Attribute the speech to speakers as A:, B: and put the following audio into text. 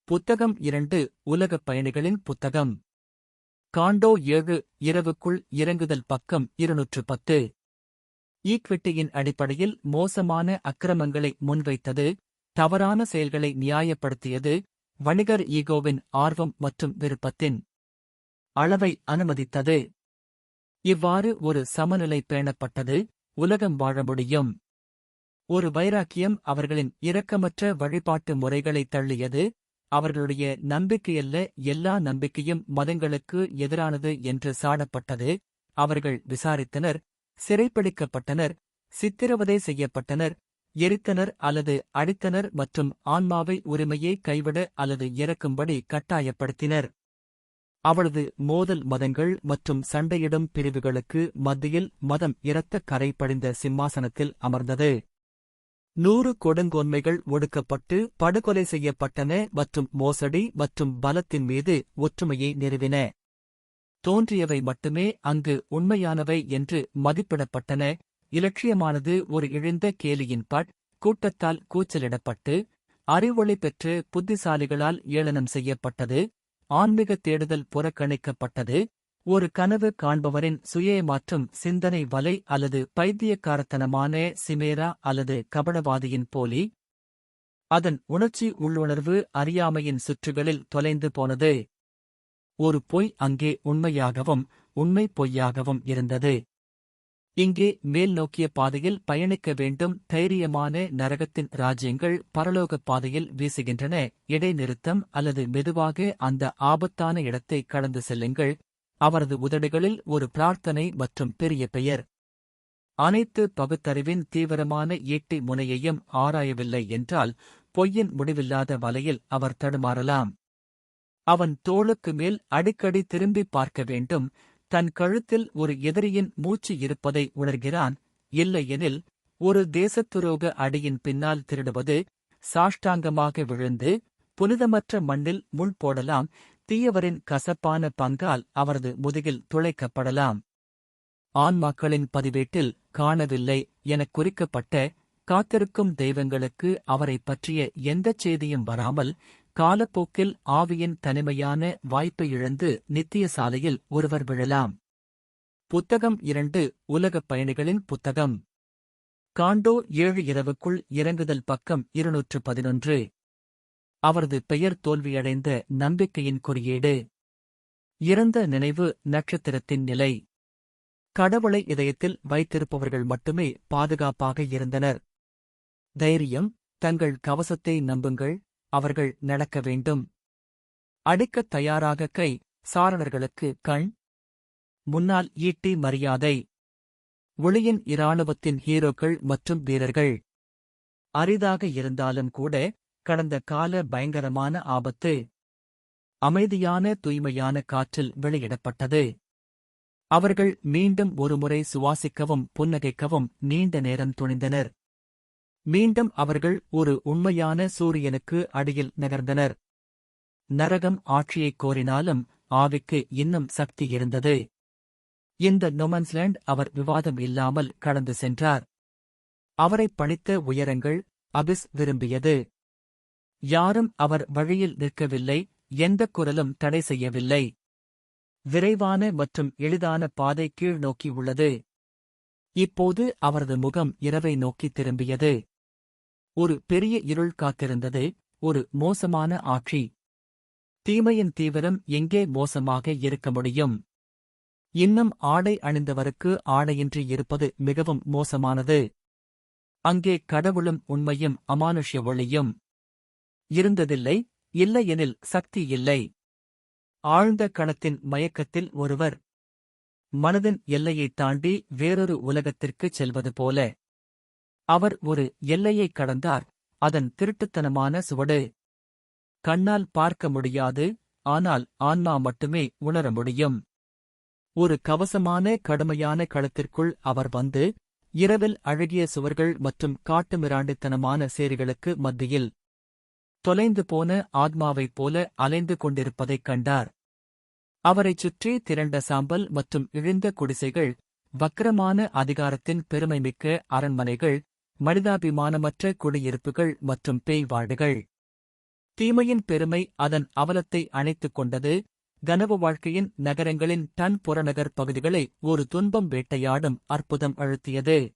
A: புத்தகம் 2 உலகப் பயணிகளின் புத்தகம். காண்டோ 7 இரவுக்குள் இறங்குதல் பக்கம் 210. ஈக்விட்டியின் அடிப்படையில் மோசமான அக்கிரமங்களை முன்வைத்தது, தவறான செயல்களை நியாயப்படுத்தியது, வணிகர் ஈகோவின் ஆர்வம் மற்றும் விருப்பத்தின் அளவை அனுமதித்தது. இவ்வாறு ஒரு சமநிலை பேணப்பட்டது, உலகம் வாழ முடியும். ஒரு வைராக்கியம் அவர்களின் இரக்கமற்ற வழிபாட்டு முறைகளை தள்ளியது, அவர்களுடைய நம்பிக்கையல்ல எல்லா நம்பிக்கையும் மதங்களுக்கு எதிரானது என்று சாடப்பட்டது. அவர்கள் விசாரித்தனர், சிறைப்பிடிக்கப்பட்டனர், சித்திரவதை செய்யப்பட்டனர், எரித்தனர் அல்லது அடித்தனர் மற்றும் ஆன்மாவை உரிமையை கைவிட அல்லது இறக்கும்படி கட்டாயப்படுத்தினர். அவளது மோதல் மதங்கள் மற்றும் சண்டையிடும் பிரிவுகளுக்கு மத்தியில் மதம் இரத்தக் கரை படிந்த சிம்மாசனத்தில் அமர்ந்தது. 100 கொடுங்கோன்மைகள் ஒடுக்கப்பட்டு படுகொலை செய்யப்பட்டன மற்றும் மோசடி மற்றும் பலத்தின் மீது ஒற்றுமையை நிறுவின. தோன்றியவை மட்டுமே அங்கு உண்மையானவை என்று மதிப்பிடப்பட்டன. இலட்சியமானது ஒரு இழிந்த கேலியின் கூட்டத்தால் கூச்சலிடப்பட்டு, அறிவொளி பெற்று புத்திசாலிகளால் ஏளனம் செய்யப்பட்டது. ஆன்மீக தேடுதல் புறக்கணிக்கப்பட்டது. ஒரு கனவு காண்பவரின் சுயேமாற்றும் சிந்தனை வலை அல்லது பைத்தியக்காரத்தனமான சிமேரா அல்லது கபடவாதியின் போலி. அதன் உணர்ச்சி உள்ளுணர்வு அறியாமையின் சுற்றுகளில் தொலைந்து போனது. ஒரு பொய் அங்கே உண்மையாகவும் உண்மை பொய்யாகவும் இருந்தது. இங்கே மேல் நோக்கிய பாதையில் பயணிக்க வேண்டும். தைரியமான நரகத்தின் ராஜ்யங்கள் பரலோகப் பாதையில் வீசுகின்றன. இடைநிறுத்தம் அல்லது மெதுவாக அந்த ஆபத்தான இடத்தை கடந்து செல்லுங்கள். அவரது உதடுகளில் ஒரு பிரார்த்தனை மற்றும் பெரிய பெயர். அனைத்து பகுத்தறிவின் தீவிரமான ஈட்டி முனையையும் ஆராயவில்லை என்றால் பொய்யின் முடிவில்லாத வலையில் அவர் தடுமாறலாம். அவன் தோளுக்கு மேல் அடிக்கடி திரும்பி பார்க்க வேண்டும். தன் கழுத்தில் ஒரு எதிரியின் மூச்சு இருப்பதை உணர்கிறான். இல்லையெனில் ஒரு தேசத்துரோக அடியின் பின்னால் திருடுவது, சாஷ்டாங்கமாக விழுந்து புனிதமற்ற மண்ணில் முள் போடலாம். தீயவரின் கசப்பான பங்கால் அவரது முதுகில் துளைக்கப்படலாம். ஆன்மாக்களின் பதிவேட்டில் காணவில்லை எனக் குறிக்கப்பட்ட காத்திருக்கும் தெய்வங்களுக்கு அவரைப் பற்றிய எந்தச் செய்தியும் வராமல், காலப்போக்கில் ஆவியின் தனிமையான வாய்ப்பை இழந்து நித்திய சாலையில் ஒருவர் விழலாம். புத்தகம் 2 உலகப் பயணிகளின் புத்தகம். காண்டோ 7 இரவுக்குள் இறங்குதல் பக்கம் 211. அவரது பெயர் தோல்வியடைந்த நம்பிக்கையின் குறியீடு. இறந்த நினைவு நட்சத்திரத்தின் நிலை. கடவுளை இதயத்தில் வைத்திருப்பவர்கள் மட்டுமே பாதுகாப்பாக இருந்தனர். தைரியம், தங்கள் கவசத்தை நம்புங்கள், அவர்கள் நடக்க வேண்டும். அடிக்கத் தயாராக கை, சாரணர்களுக்கு கண் முன்னால் ஈட்டி மரியாதை. ஒளியின் இராணுவத்தின் ஹீரோக்கள் மற்றும் வீரர்கள். அரிதாக இருந்தாலும் கூட கடந்த கால பயங்கரமான ஆபத்து அமைதியான தூய்மையான காற்றில் வெளியிடப்பட்டது. அவர்கள் மீண்டும் ஒருமுறை சுவாசிக்கவும் புன்னகைக்கவும் நீண்ட நேரம் துணிந்தனர். மீண்டும் அவர்கள் ஒரு உண்மையான சூரியனுக்கு அடியில் நகர்ந்தனர். நரகம் ஆட்சியைக் கோரினாலும் ஆவிக்கு இன்னும் சக்தி இருந்தது. இந்த நொமன்ஸ்லேண்ட் அவர் விவாதம் இல்லாமல் கடந்து சென்றார். அவரைப் பணித்த உயரங்கள் அபிஸ் விரும்பியது. யாரும் அவர் வழியில் நிற்கவில்லை, எந்தக் குரலும் தடை செய்யவில்லை. விரைவான மற்றும் எளிதான பாதை கீழ் நோக்கி உள்ளது. இப்போது அவரது முகம் இரவை நோக்கி திரும்பியது. ஒரு பெரிய இருள் காத்திருந்தது, ஒரு மோசமான ஆட்சி. தீமையின் தீவிரம் எங்கே மோசமாக இருக்க முடியும்? இன்னும் ஆடை அணிந்தவருக்கு ஆடையின்றி இருப்பது மிகவும் மோசமானது. அங்கே கடவுளும் உண்மையும் அமானுஷ்ய ஒளியும் இருந்ததில்லை, இல்லையெனில் சக்தி இல்லை. ஆழ்ந்த கணத்தின் மயக்கத்தில் ஒருவர் மனதின் எல்லையைத் தாண்டி வேறொரு உலகத்திற்குச் செல்வது போல. அவர் ஒரு எல்லையைக் கடந்தார், அதன் திருட்டுத்தனமான சுவடு. கண்ணால் பார்க்க முடியாது, ஆனால் ஆன்மா மட்டுமே உணர முடியும். ஒரு கவசமான கடுமையான களத்திற்குள் அவர் வந்து, இரவில் அழகிய சுவர்கள் மற்றும் காட்டுமிராண்டித்தனமான சேரிகளுக்கு மத்தியில் தொலைந்து போன ஆத்மாவைப் போல அலைந்து கொண்டிருப்பதைக் கண்டார். அவரைச் சுற்றி திரண்ட சாம்பல் மற்றும் இழிந்த குடிசைகள், வக்கிரமான அதிகாரத்தின் பெருமைமிக்க அரண்மனைகள், மனிதாபிமானமற்ற குடியிருப்புகள் மற்றும் பேய் வார்டுகள். தீமையின் பெருமை அதன் அவலத்தை அணைத்துக் கொண்டது. கனவு வாழ்க்கையின் நகரங்களின் புறநகர் பகுதிகளை ஒரு துன்பம் வேட்டையாடும் அற்புதம் அழுத்தியது.